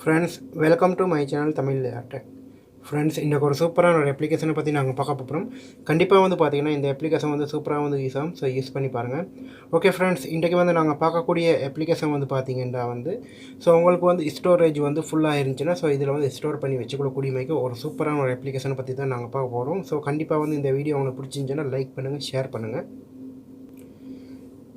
Friends, welcome to my channel Tamil tech. Friends, இன்றைக்கு ஒரு சூப்பரான ஒரு அப்ளிகேஷனை பற்றி நாங்கள் பார்க்க போகிறோம். கண்டிப்பாக வந்து பார்த்திங்கன்னா இந்த அப்ளிகேஷன் வந்து சூப்பராக வந்து யூஸ் ஆகும். ஸோ யூஸ் பண்ணி பாருங்கள். ஓகே ஃப்ரெண்ட்ஸ், இன்றைக்கு வந்து நாங்கள் பார்க்கக்கூடிய அப்ளிகேஷன் வந்து பார்த்திங்கன்னா வந்து ஸோ உங்களுக்கு வந்து ஸ்டோரேஜ் வந்து ஃபுல்லாக இருந்துச்சுன்னா ஸோ இதில் வந்து ஸ்டோர் பண்ணி வச்சுக்கொள்ளக்கூடிய மாதிரி ஒரு சூப்பரான ஒரு அப்ளிகேஷனை பற்றி தான் நாங்கள் பார்க்க போகிறோம். ஸோ கண்டிப்பாக வந்து இந்த வீடியோ உங்களுக்கு பிடிச்சிருந்துச்சுன்னா லைக் பண்ணுங்கள், ஷேர் பண்ணுங்கள்.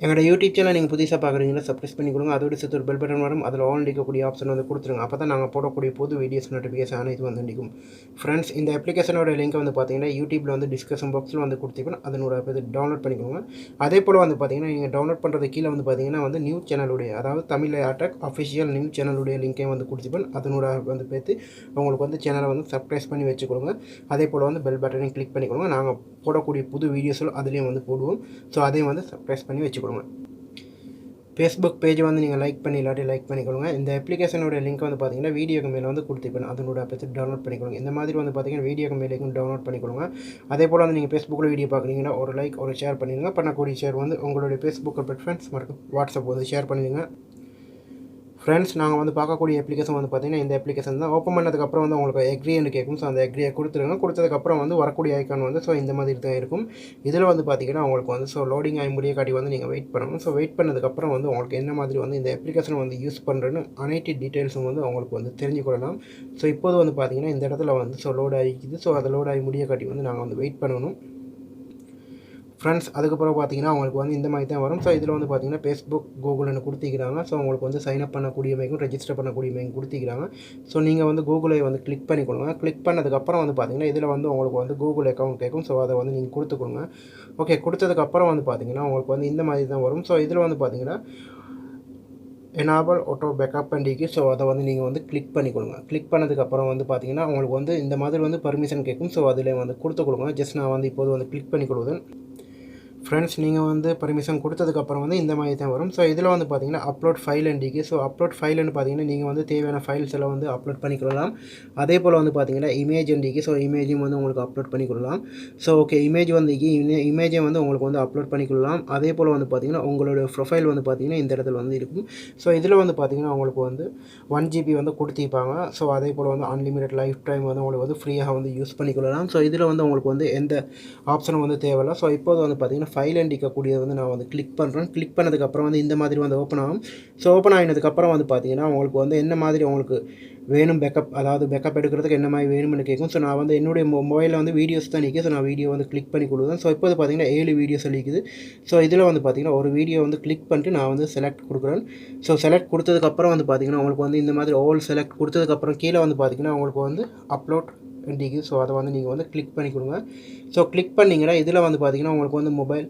எங்களோட யூடியூப் சேனல் நீங்கள் புதுசாக பார்க்குறீங்கன்னா சப்ஸ்கிரைப் பண்ணி கொடுங்க. அதோடு சேர்த்து ஒரு பெல் பட்டன் வரும், அதில் ஆல் இருக்கக்கூடிய ஆப்ஷன் வந்து கொடுத்துருங்க. அப்போ தான் நாங்கள் போடக்கூடிய புது வீடியோஸ் நோட்டிஃபிகேஷன் அனைத்து வந்து நிற்கும். ஃப்ரெண்ட்ஸ், இந்த அப்ளிகேஷனோட லிங்க் வந்து பார்த்தீங்கன்னா யூடியூப்பில் வந்து டிஸ்கிரிப்ஷன் பாக்ஸில் வந்து கொடுத்துருக்கோம். அதனோட டவுன்லோட் பண்ணிக்கோங்க. அதே போல் வந்து பார்த்தீங்கன்னா நீங்கள் டவுன்லோட் பண்ணுறது கீழே வந்து பார்த்தீங்கன்னா வந்து நியூ சேனலுடைய, அதாவது தமிழ் டெக் அஃபிஷியல் நியூ சேனலுடைய லிங்கையும் வந்து கொடுத்துருப்பேன். அதனோட வந்து பார்த்து உங்களுக்கு வந்து சேனலை வந்து சப்ஸ்கிரைப் பண்ணி வச்சுக்கொடுங்க. அதே போல் வந்து பெல் பட்டனையும் கிளிக் பண்ணிக்கொடுங்க. நாங்கள் போடக்கூடிய புது வீடியோஸில் அதுலேயும் வந்து போடுவோம். ஸோ அதையும் வந்து சப்ஸ்கிரைப் பண்ணி வச்சுக்கொடுங்க. ஃபேஸ்புக் பேஜ் வந்து நீங்கள் லைக் பண்ணி இல்லாட்டி லைக் பண்ணிக்கொள்ளுங்க. இந்த அப்ளிகேஷனோட லிங்க் வந்து பார்த்தீங்கன்னா வீடியோக்கு மேலே வந்து கொடுத்துருப்பேன். அதனோட பற்றி டவுன்லோட் பண்ணிக்கொள்ளுங்க. இந்த மாதிரி வந்து பார்த்தீங்கன்னா வீடியோக்கு மேலேயும் டவுன்லோட் பண்ணிக்கொள்ளுங்க. அதே போல் வந்து நீங்கள் ஃபேஸ்புக்கில் வீடியோ பார்க்குறீங்கன்னா ஒரு லைக் ஒரு ஷேர் பண்ணிடுங்க. பண்ணக்கூடிய ஷேர் வந்து உங்களுடைய ஃபேஸ்புக் ஃப்ரெண்ட்ஸ் மற்றும் வாட்ஸ்அப் வந்து ஷேர் பண்ணிடுங்க. ஃப்ரெண்ட்ஸ், நாங்கள் வந்து பார்க்கக்கூடிய அப்ளிகேஷன் வந்து பார்த்திங்கன்னா இந்த அப்ளிகேஷன் தான். ஓப்பன் பண்ணதுக்கப்புறம் வந்து உங்களுக்கு எக்ரின்னு கேட்கும். ஸோ அந்த எக்ரியை கொடுத்துருங்க. கொடுத்ததுக்கப்புறம் வந்து வரக்கூடிய ஐக்கான் வந்து ஸோ இந்த மாதிரி தான் இருக்கும். இதில் வந்து பார்த்திங்கன்னா உங்களுக்கு வந்து ஸோ லோடிங் ஆகி முடிய காட்டி வந்து நீங்கள் வெயிட் பண்ணணும். ஸோ வெயிட் பண்ணதுக்கப்புறம் வந்து உங்களுக்கு என்ன மாதிரி வந்து இந்த அப்ளிகேஷனை வந்து யூஸ் பண்ணுறேன்னு அனைத்து டீட்டெயில்ஸும் வந்து உங்களுக்கு வந்து தெரிஞ்சுக்கொள்ளலாம். ஸோ இப்போது வந்து பார்த்திங்கன்னா இந்த இடத்துல வந்து ஸோ லோட் ஆகிக்குது. ஸோ அதை லோட் ஆகி முடிய காட்டி வந்து நாங்கள் வந்து வெயிட் பண்ணணும். ஃப்ரெண்ட்ஸ், அதுக்கப்புறம் பார்த்தீங்கன்னா உங்களுக்கு வந்து இந்த மாதிரி தான் வரும். ஸோ இதில் வந்து பார்த்தீங்கன்னா ஃபேஸ்புக் கூகுள்னு கொடுத்திக்கிறாங்க. ஸோ உங்களுக்கு வந்து சைன் அப் பண்ணக்கூடிய மேக்கும் ரெஜிஸ்டர் பண்ணக்கூடிய மேக்கும் கொடுத்திக்கிறாங்க. ஸோ நீங்கள் வந்து கூகுளை வந்து கிளிக் பண்ணிக்கொடுங்க. கிளிக் பண்ணதுக்கப்புறம் வந்து பார்த்தீங்கன்னா இதில் வந்து உங்களுக்கு வந்து கூகுள் அக்கௌண்ட் கேட்கும். ஸோ அதை வந்து நீங்கள் கொடுத்துக்கொடுங்க. ஓகே, கொடுத்ததுக்கப்புறம் வந்து பார்த்தீங்கன்னா உங்களுக்கு வந்து இந்த மாதிரி தான் வரும். ஸோ இதில் வந்து பார்த்தீங்கன்னா எனேபிள் ஆட்டோ பேக்கப் பண்ணிக்கு. ஸோ அதை வந்து நீங்கள் வந்து கிளிக் பண்ணிக்கொடுங்க. கிளிக் பண்ணதுக்கப்புறம் வந்து பார்த்தீங்கன்னா உங்களுக்கு வந்து இந்த மாதிரி வந்து பர்மிஷன் கேட்கும். ஸோ அதில் வந்து கொடுத்துக்கொடுங்க. ஜஸ்ட் நான் வந்து இப்போது வந்து கிளிக் பண்ணி கொடுக்குறேன். ஃப்ரெண்ட்ஸ், நீங்கள் வந்து பர்மிஷன் கொடுத்ததுக்கப்புறம் வந்து இந்த மாதிரி தான் வரும். ஸோ இதில் வந்து பார்த்தீங்கன்னா அப்லோட் ஃபைல் அண்டிக்கு. ஸோ அப்லோட் ஃபைல்னு பார்த்தீங்கன்னா நீங்கள் வந்து தேவையான ஃபைல்ஸ் எல்லாம் வந்து அப்லோட் பண்ணிக்கொள்ளலாம். அதே போல் வந்து பார்த்தீங்கன்னா இமேஜ் அண்டிக்கு. ஸோ இமேஜும் வந்து உங்களுக்கு அப்லோட் பண்ணிக்கொள்ளலாம். ஸோ ஓகே, இமேஜ் வந்து இமேஜை வந்து உங்களுக்கு வந்து அப்லோட் பண்ணிக்கொள்ளலாம். அதே போல் வந்து பார்த்தீங்கன்னா உங்களோட ப்ரொஃபைல் வந்து பார்த்தீங்கன்னா இந்த இடத்துல வந்து இருக்கும். ஸோ இதில் வந்து பார்த்தீங்கன்னா உங்களுக்கு வந்து 1 GB வந்து கொடுத்திருப்பாங்க. ஸோ அதே போல் வந்து அன்லிமிட்டட் லைஃப் டைம் வந்து உங்களுக்கு வந்து ஃப்ரீயாக வந்து யூஸ் பண்ணிக்கொள்ளலாம். ஸோ இதில் வந்து உங்களுக்கு வந்து எந்த ஆப்ஷனும் வந்து தேவையில்லை. ஸோ இப்போது வந்து பார்த்தீங்கன்னா ஃபைல் அண்டிக்கக்கூடியது வந்து நான் வந்து கிளிக் பண்ணுறேன். கிளிக் பண்ணதுக்கப்புறம் வந்து இந்த மாதிரி வந்து ஓப்பன் ஆகும். ஸோ ஓப்பன் ஆகினதுக்கப்புறம் வந்து பார்த்தீங்கன்னா உங்களுக்கு வந்து என்ன மாதிரி உங்களுக்கு வேணும் பேக்கப், அதாவது பேக்கப் எடுக்கிறதுக்கு என்ன மாதிரி வேணும்னு கேட்கும். ஸோ நான் வந்து என்னுடைய மொபைலில் வந்து வீடியோஸ் தான் நிற்கும். ஸோ நான் வீடியோ வந்து கிளிக் பண்ணி கொடுக்குறேன். ஸோ இப்போ பார்த்தீங்கன்னா 7 வீடியோஸ் நிற்குது. ஸோ இதில் வந்து பார்த்தீங்கன்னா ஒரு வீடியோ வந்து கிளிக் பண்ணிட்டு நான் வந்து செலக்ட் கொடுக்குறேன். ஸோ செலக்ட் கொடுத்ததுக்கப்புறம் வந்து பார்த்தீங்கன்னா உங்களுக்கு வந்து இந்த மாதிரி ஆல் செலக்ட் கொடுத்ததுக்கப்புறம் கீழே வந்து பார்த்தீங்கன்னா உங்களுக்கு வந்து அப்லோட் இண்டிக்கு. ஸோ அதை வந்து நீங்கள் வந்து கிளிக் பண்ணி கொடுங்க. ஸோ கிளிக் பண்ணிங்கன்னா இதில் வந்து பார்த்தீங்கன்னா உங்களுக்கு வந்து மொபைல்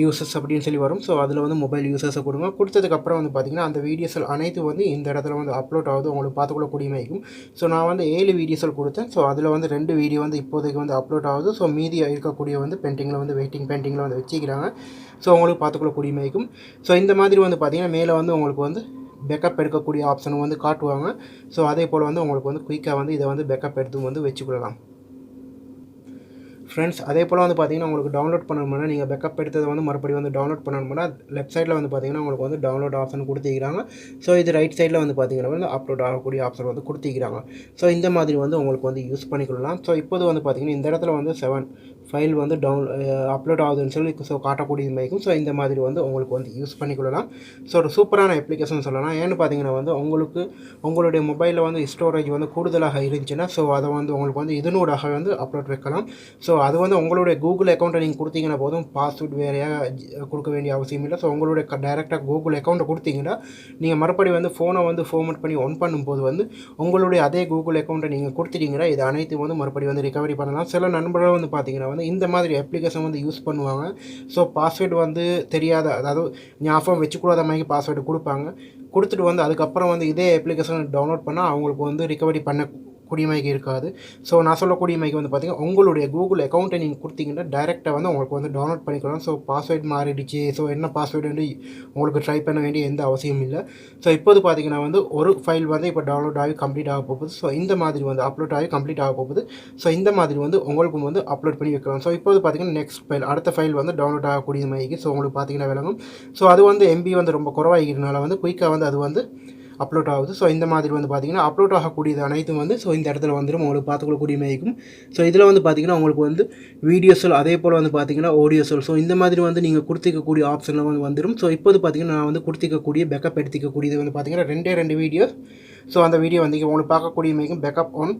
யூசர்ஸ் அப்படின்னு சொல்லி வரும். ஸோ அதில் வந்து மொபைல் யூசர்ஸை கொடுங்க. கொடுத்ததுக்கப்புறம் வந்து பார்த்திங்கன்னா அந்த வீடியோஸில் அனைத்து வந்து இந்த இடத்துல வந்து அப்லோட் ஆகுது. உங்களுக்கு பார்த்துக்கொள்ளக்கூடிய இருக்கும். ஸோ நான் வந்து 7 வீடியோஸில் கொடுத்தேன். ஸோ அதில் வந்து 2 வீடியோ வந்து இப்போதைக்கு வந்து அப்லோட் ஆகுது. ஸோ மீதி இருக்கக்கூடிய வந்து பெண்டிங்கில் வந்து பெண்டிங்கில் வந்து வச்சுக்கிறாங்க. ஸோ உங்களுக்கு பார்த்துக்கொள்ளக்கூடிய இருக்கும். ஸோ இந்த மாதிரி வந்து பார்த்திங்கன்னா மேலே வந்து உங்களுக்கு வந்து பேக்கப் எடுக்கக்கூடிய ஆப்ஷனும் வந்து காட்டுவாங்க. ஸோ அதே போல் வந்து உங்களுக்கு வந்து குயிக்காக வந்து இதை வந்து பேக்கப் எடுத்து வந்து வச்சுக்கொள்ளலாம். ஃப்ரெண்ட்ஸ், அதே போல் வந்து பார்த்தீங்கன்னா உங்களுக்கு டவுன்லோட் பண்ணணும்னா நீங்கள் பேக்கப் எடுத்ததை வந்து மறுபடியும் வந்து டவுன்லோட் பண்ணணும்னா லெஃப்ட் சைடில் வந்து பார்த்தீங்கன்னா உங்களுக்கு வந்து டவுன்லோட் ஆப்ஷன் கொடுத்திக்கிறாங்க. ஸோ இது ரைட் சைடில் வந்து பார்த்தீங்கன்னா வந்து அப்லோட் ஆகக்கூடிய ஆப்ஷன் வந்து கொடுத்திக்கிறாங்க. ஸோ இந்த மாதிரி வந்து உங்களுக்கு வந்து யூஸ் பண்ணிக்கொள்ளலாம். ஸோ இப்போது வந்து பார்த்தீங்கன்னா இந்த இடத்துல வந்து 7 ஃபைல் வந்து அப்லோட் ஆகுதுன்னு சொல்லி ஸோ காட்டக்கூடிய மாதிரிக்கும். ஸோ இந்த மாதிரி வந்து உங்களுக்கு வந்து யூஸ் பண்ணிக்கொள்ளலாம். ஸோ ஒரு சூப்பரான அப்ளிகேஷன் சொல்லலாம். ஏன்னு பார்த்தீங்கன்னா வந்து உங்களுக்கு உங்களுடைய மொபைலில் வந்து ஸ்டோரேஜ் வந்து கூடுதலாக இருந்துச்சுன்னா ஸோ அதை வந்து உங்களுக்கு வந்து இதனூடாக வந்து அப்லோட் வைக்கலாம். ஸோ அது வந்து உங்களுடைய கூகுள் அக்கௌண்ட்டை நீங்கள் கொடுத்தீங்கன்னா போதும். பாஸ்வேர்ட் வேறையாக கொடுக்க வேண்டிய அவசியம் இல்லை. ஸோ உங்களுடைய டைரெக்டாக கூகுள் அக்கௌண்ட்டை கொடுத்தீங்கன்னா நீங்கள் மறுபடி வந்து ஃபோனை வந்து ஃபார்மேட் பண்ணி ஒன் பண்ணும்போது வந்து உங்களுடைய அதே கூகுள் அக்கௌண்ட்டை நீங்கள் கொடுத்துட்டீங்கன்னா இது அனைத்து வந்து மறுபடி வந்து ரிகவரி பண்ணலாம். சில நண்பர்கள் வந்து பார்த்தீங்கன்னா வந்து இந்த மாதிரி அப்ளிகேஷன் வந்து யூஸ் பண்ணுவாங்க. ஸோ பாஸ்வேர்டு வந்து தெரியாத, அதாவது ஞாபகம் வச்சுக்கூடாத மாதிரி பாஸ்வேர்டு கொடுப்பாங்க. கொடுத்துட்டு வந்து அதுக்கப்புறம் வந்து இதே அப்ளிகேஷன் டவுன்லோட் பண்ணால் அவங்களுக்கு வந்து ரிகவரி பண்ணக்கூடிய மாதிரி இருக்காது. ஸோ நான் சொல்லக்கூடிய மாதிரி வந்து பார்த்திங்கன்னா உங்களுடைய கூகுள் அக்கௌண்ட்டை நீங்கள் கொடுத்தீங்கன்னா டைரெக்டாக வந்து உங்களுக்கு வந்து டவுன்லோட் பண்ணிக்கலாம். ஸோ பாஸ்வேர்டு மாறிடுச்சு, ஸோ என்ன பாஸ்வேர்டு உங்களுக்கு ட்ரை பண்ண வேண்டிய எந்த அவசியம் இல்லை. ஸோ இப்போது பார்த்திங்கன்னா வந்து ஒரு ஃபைல் வந்து இப்போ டவுன்லோட் ஆகி கம்ப்ளீட் ஆக போகுது. ஸோ இந்த மாதிரி வந்து அப்லோட் ஆகி கம்ப்ளீட் ஆக போகுது. ஸோ இந்த மாதிரி வந்து உங்களுக்கு வந்து அப்லோட் பண்ணி வைக்கலாம். ஸோ இப்போது பார்த்திங்கன்னா நெக்ஸ்ட் ஃபைல், அடுத்த ஃபைல் வந்து டவுன்லோட் ஆகக்கூடிய மாதிரி. ஸோ உங்களுக்கு பார்த்திங்கன்னா விளங்கும். ஸோ அது வந்து எம்பி வந்து ரொம்ப குறைவாகிறதுனால வந்து குயிக்காக வந்து அது வந்து அப்லோட் ஆகுது. ஸோ இந்த மாதிரி வந்து பார்த்திங்கன்னா அப்லோட் ஆகக்கூடியது அனைத்தும் வந்து ஸோ இந்த இடத்துல வந்துடும், உங்களுக்கு பார்த்துக்கொள்ளக்கூடிய மாதிரி இருக்கும். ஸோ இதில் வந்து பார்த்திங்கன்னா உங்களுக்கு வந்து வீடியோஸில் அதே போல் வந்து பார்த்திங்கன்னா ஆடியோஸில் ஸோ இந்த மாதிரி வந்து நீங்கள் கொடுத்திக்கக்கூடிய ஆப்ஷனில் வந்து வந்துடும். ஸோ இப்போது பார்த்திங்கன்னா நான் வந்து கொடுத்திக்கக்கூடிய பேக்கப் எடுத்துக்கக்கூடியது வந்து பார்த்திங்கன்னா 2 வீடியோ. ஸோ அந்த வீடியோ வந்து உங்களுக்கு பார்க்கக்கூடிய மேக்கும் பேக்கப் ஆன்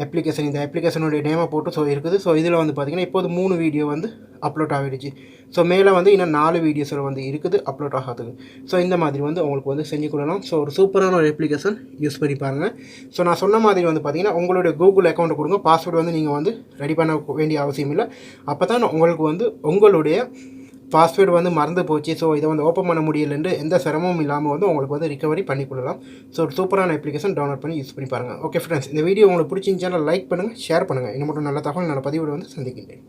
அப்ளிகேஷன், இந்த அப்ளிகேஷனுடைய நேமை போட்டு ஸோ இருக்குது. ஸோ இதில் வந்து பார்த்திங்கன்னா இப்போது 3 வீடியோ வந்து அப்லோட் ஆகிடுச்சு. ஸோ மேலே வந்து இன்னும் 4 வீடியோஸில் வந்து இருக்குது அப்லோட் ஆகாதுக்கு. ஸோ இந்த மாதிரி வந்து உங்களுக்கு வந்து செஞ்சு கொள்ளலாம். ஸோ ஒரு சூப்பரான ஒரு அப்ளிகேஷன் யூஸ் பண்ணி பாருங்கள். ஸோ நான் சொன்ன மாதிரி வந்து பார்த்திங்கன்னா உங்களுடைய கூகுள் அக்கௌண்ட் கொடுங்க, பாஸ்வேர்டு வந்து நீங்கள் வந்து ரெடி பண்ண வேண்டிய அவசியம் இல்லை. அப்போ தான் உங்களுக்கு வந்து உங்களுடைய பாஸ்வேர்டு வந்து மறந்து போச்சு, ஸோ இதை வந்து ஓப்பன் பண்ண முடியலன்னு எந்த சிரமமும் இல்லாமல் வந்து உங்களுக்கு வந்து ரிகவரி பண்ணிக்கொள்ளலாம். ஸோ ஒரு சூப்பரான அப்ளிகேஷன் டவுன்லோட் பண்ணி யூஸ் பண்ணி பாருங்கள். ஓகே ஃப்ரெண்ட்ஸ், இந்த வீடியோ உங்களுக்கு பிடிச்சிருந்துச்சுன்னா லைக் பண்ணுங்கள், ஷேர் பண்ணுங்கள். இன்னும் மட்டும் நல்ல தகவல் நல்ல பதிவோடு வந்து சந்திக்கின்றேன்.